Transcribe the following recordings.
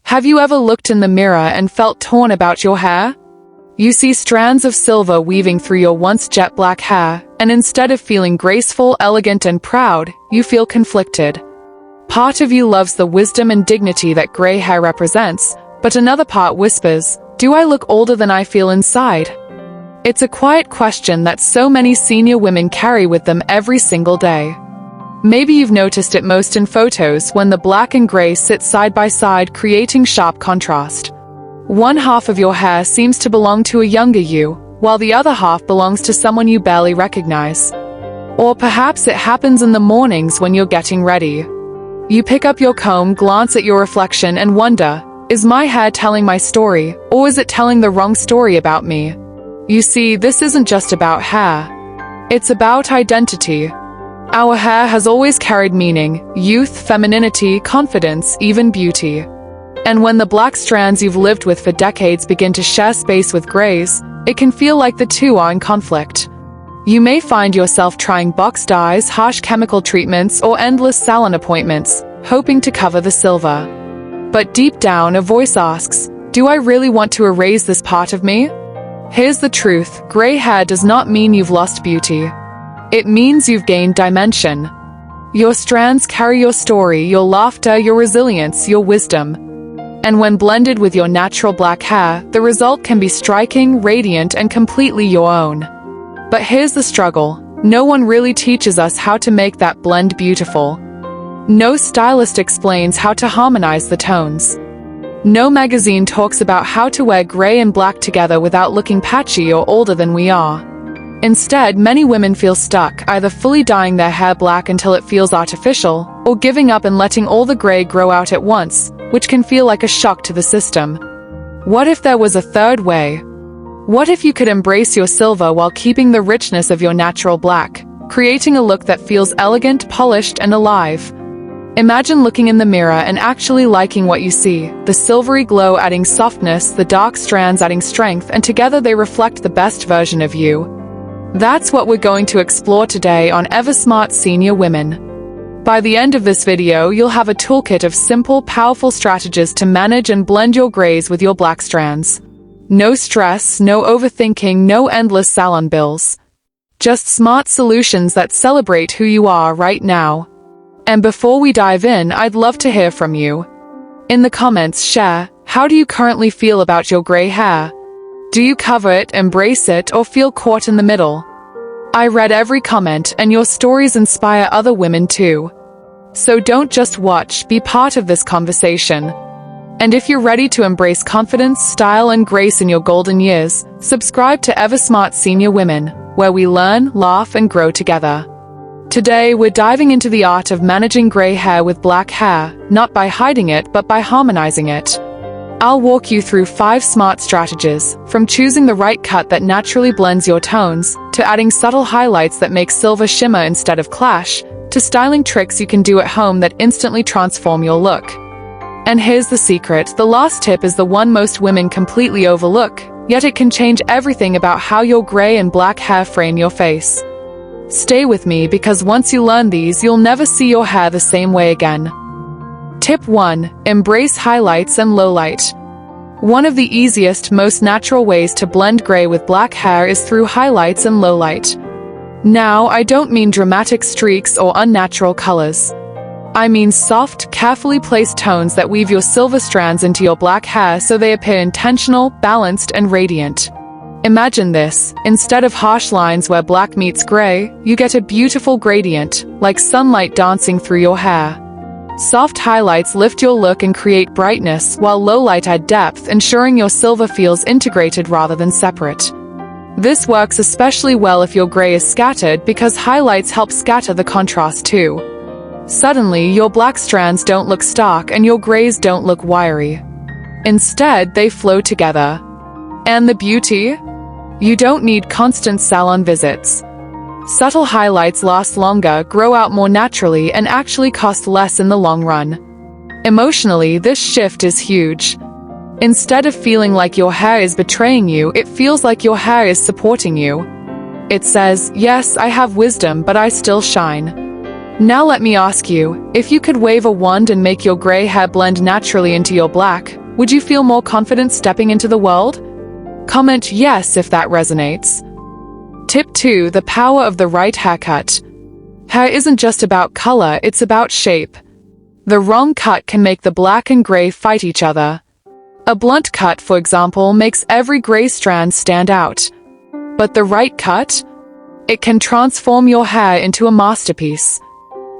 Have you ever looked in the mirror and felt torn about your hair? You see strands of silver weaving through your once jet black hair, and instead of feeling graceful, elegant, and proud, you feel conflicted. Part of you loves the wisdom and dignity that gray hair represents, but another part whispers, "Do I look older than I feel inside?" It's a quiet question that so many senior women carry with them every single day. Maybe you've noticed it most in photos when the black and gray sit side by side, creating sharp contrast. One half of your hair seems to belong to a younger you, while the other half belongs to someone you barely recognize. Or perhaps it happens in the mornings when you're getting ready. You pick up your comb, glance at your reflection, and wonder, is my hair telling my story, or is it telling the wrong story about me? You see, this isn't just about hair. It's about identity. Our hair has always carried meaning: youth, femininity, confidence, even beauty. And when the black strands you've lived with for decades begin to share space with grays, it can feel like the two are in conflict. You may find yourself trying box dyes, harsh chemical treatments, or endless salon appointments, hoping to cover the silver. But deep down, a voice asks, do I really want to erase this part of me? Here's the truth: gray hair does not mean you've lost beauty. It means you've gained dimension. Your strands carry your story, your laughter, your resilience, your wisdom. And when blended with your natural black hair, the result can be striking, radiant, and completely your own. But here's the struggle: no one really teaches us how to make that blend beautiful. No stylist explains how to harmonize the tones. No magazine talks about how to wear gray and black together without looking patchy or older than we are. Instead, many women feel stuck, either fully dyeing their hair black until it feels artificial, or giving up and letting all the gray grow out at once, which can feel like a shock to the system. What if there was a third way? What if you could embrace your silver while keeping the richness of your natural black, creating a look that feels elegant, polished, and alive? Imagine looking in the mirror and actually liking what you see: the silvery glow adding softness, the dark strands adding strength, and together they reflect the best version of you. That's what we're going to explore today on Eversmart Senior Women. By the end of this video, you'll have a toolkit of simple, powerful strategies to manage and blend your grays with your black strands. No stress, no overthinking, no endless salon bills. Just smart solutions that celebrate who you are right now. And before we dive in, I'd love to hear from you. In the comments, share, how do you currently feel about your gray hair? Do you cover it, embrace it, or feel caught in the middle? I read every comment, and your stories inspire other women too. So don't just watch, be part of this conversation. And if you're ready to embrace confidence, style, and grace in your golden years, subscribe to Eversmart Senior Women, where we learn, laugh, and grow together. Today, we're diving into the art of managing gray hair with black hair, not by hiding it, but by harmonizing it. I'll walk you through 5 smart strategies, from choosing the right cut that naturally blends your tones, to adding subtle highlights that make silver shimmer instead of clash, to styling tricks you can do at home that instantly transform your look. And here's the secret: the last tip is the one most women completely overlook, yet it can change everything about how your gray and black hair frame your face. Stay with me, because once you learn these, you'll never see your hair the same way again. Tip 1. Embrace highlights and lowlight. One of the easiest, most natural ways to blend gray with black hair is through highlights and lowlight. Now, I don't mean dramatic streaks or unnatural colors. I mean soft, carefully placed tones that weave your silver strands into your black hair so they appear intentional, balanced, and radiant. Imagine this: instead of harsh lines where black meets gray, you get a beautiful gradient, like sunlight dancing through your hair. Soft highlights lift your look and create brightness, while lowlight add depth, ensuring your silver feels integrated rather than separate. This works especially well if your gray is scattered, because highlights help scatter the contrast too. Suddenly, your black strands don't look stark and your grays don't look wiry. Instead, they flow together. And the beauty? You don't need constant salon visits. Subtle highlights last longer, grow out more naturally, and actually cost less in the long run. Emotionally, this shift is huge. Instead of feeling like your hair is betraying you, it feels like your hair is supporting you. It says, yes, I have wisdom, but I still shine. Now let me ask you, if you could wave a wand and make your gray hair blend naturally into your black, would you feel more confident stepping into the world? Comment yes if that resonates. Tip 2. The power of the right haircut. Hair isn't just about color, it's about shape. The wrong cut can make the black and gray fight each other. A blunt cut, for example, makes every gray strand stand out. But the right cut? It can transform your hair into a masterpiece.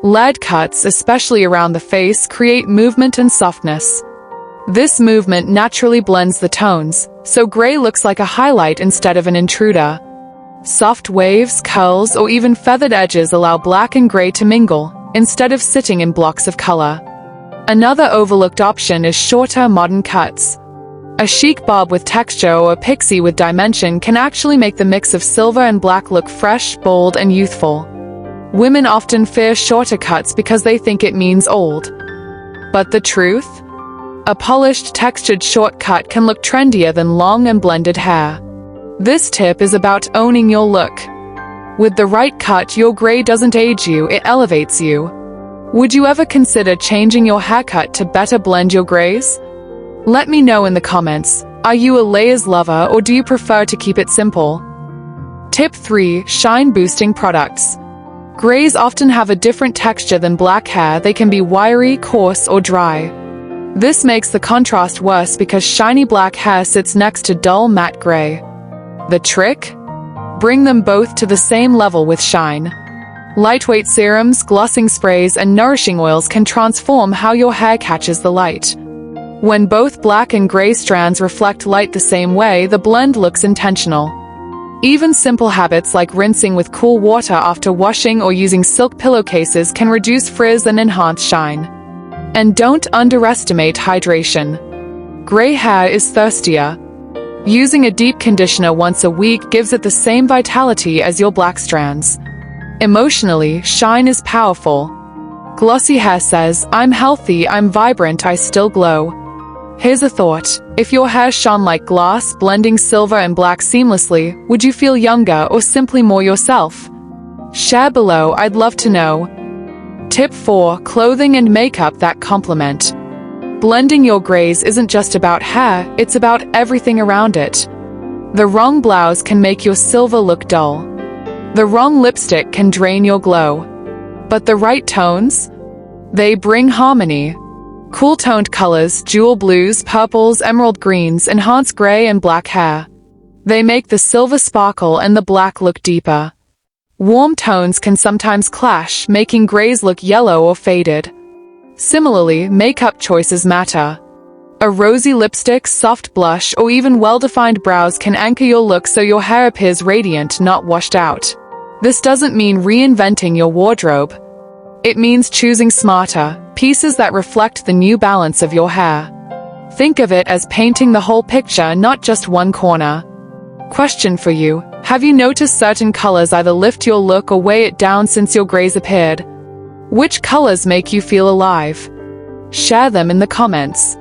Layered cuts, especially around the face, create movement and softness. This movement naturally blends the tones, so gray looks like a highlight instead of an intruder. Soft waves, curls, or even feathered edges allow black and gray to mingle, instead of sitting in blocks of color. Another overlooked option is shorter, modern cuts. A chic bob with texture or a pixie with dimension can actually make the mix of silver and black look fresh, bold, and youthful. Women often fear shorter cuts because they think it means old. But the truth? A polished, textured short cut can look trendier than long and blended hair. This tip is about owning your look. With the right cut, your gray doesn't age you, it elevates you. Would you ever consider changing your haircut to better blend your grays? Let me know in the comments. Are you a layers lover or do you prefer to keep it simple? Tip 3. Shine boosting products. Grays often have a different texture than black hair. They can be wiry, coarse, or dry. This makes the contrast worse because shiny black hair sits next to dull matte gray. The trick? Bring them both to the same level with shine. Lightweight serums, glossing sprays, and nourishing oils can transform how your hair catches the light. When both black and gray strands reflect light the same way, the blend looks intentional. Even simple habits like rinsing with cool water after washing or using silk pillowcases can reduce frizz and enhance shine. And don't underestimate hydration. Gray hair is thirstier. Using a deep conditioner once a week gives it the same vitality as your black strands. Emotionally, shine is powerful. Glossy hair says, "I'm healthy, I'm vibrant, I still glow." Here's a thought. If your hair shone like glass, blending silver and black seamlessly, would you feel younger or simply more yourself? Share below, I'd love to know. Tip 4. Clothing and makeup that complement. Blending your grays isn't just about hair, it's about everything around it. The wrong blouse can make your silver look dull. The wrong lipstick can drain your glow. But the right tones? They bring harmony. Cool-toned colors, jewel blues, purples, emerald greens enhance gray and black hair. They make the silver sparkle and the black look deeper. Warm tones can sometimes clash, making grays look yellow or faded. Similarly, makeup choices matter. A rosy lipstick, soft blush, or even well-defined brows can anchor your look so your hair appears radiant, not washed out. This doesn't mean reinventing your wardrobe. It means choosing smarter, pieces that reflect the new balance of your hair. Think of it as painting the whole picture, not just one corner. Question for you. Have you noticed certain colors either lift your look or weigh it down since your grays appeared? Which colors make you feel alive? Share them in the comments.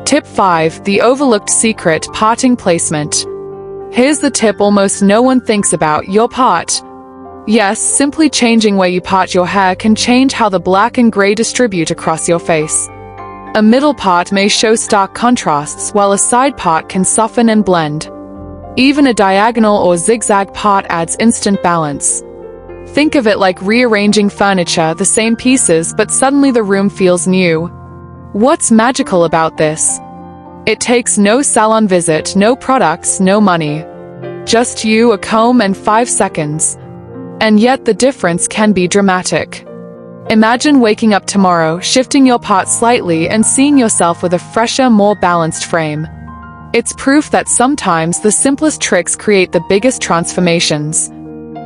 Tip 5. The overlooked secret, parting placement. Here's the tip almost no one thinks about: your part. Yes, simply changing where you part your hair can change how the black and gray distribute across your face. A middle part may show stark contrasts, while a side part can soften and blend. Even a diagonal or zigzag part adds instant balance. Think of it like rearranging furniture, the same pieces, but suddenly the room feels new. What's magical about this? It takes no salon visit, no products, no money. Just you, a comb, and 5 seconds. And yet the difference can be dramatic. Imagine waking up tomorrow, shifting your part slightly, and seeing yourself with a fresher, more balanced frame. It's proof that sometimes the simplest tricks create the biggest transformations.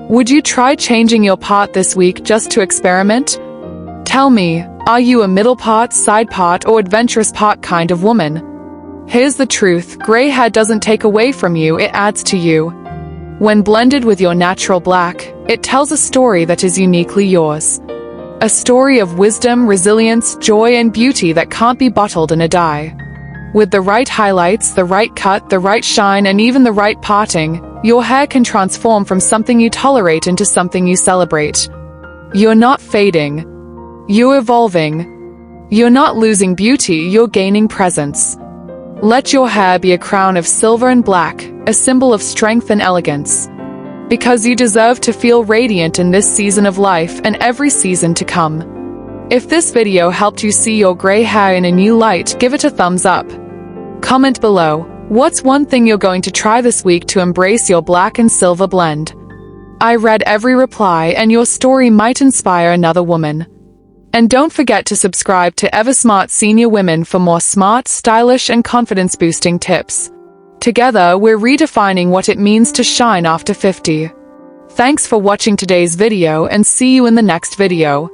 Would you try changing your part this week just to experiment? Tell me, are you a middle part, side part, or adventurous part kind of woman? Here's the truth: gray hair doesn't take away from you, it adds to you. When blended with your natural black, it tells a story that is uniquely yours. A story of wisdom, resilience, joy, and beauty that can't be bottled in a dye. With the right highlights, the right cut, the right shine, and even the right parting, your hair can transform from something you tolerate into something you celebrate. You're not fading. You're evolving. You're not losing beauty, you're gaining presence. Let your hair be a crown of silver and black, a symbol of strength and elegance. Because you deserve to feel radiant in this season of life and every season to come. If this video helped you see your gray hair in a new light, give it a thumbs up. Comment below, what's one thing you're going to try this week to embrace your black and silver blend? I read every reply, and your story might inspire another woman. And don't forget to subscribe to Eversmart Senior Women for more smart, stylish, and confidence-boosting tips. Together, we're redefining what it means to shine after 50. Thanks for watching today's video, and see you in the next video.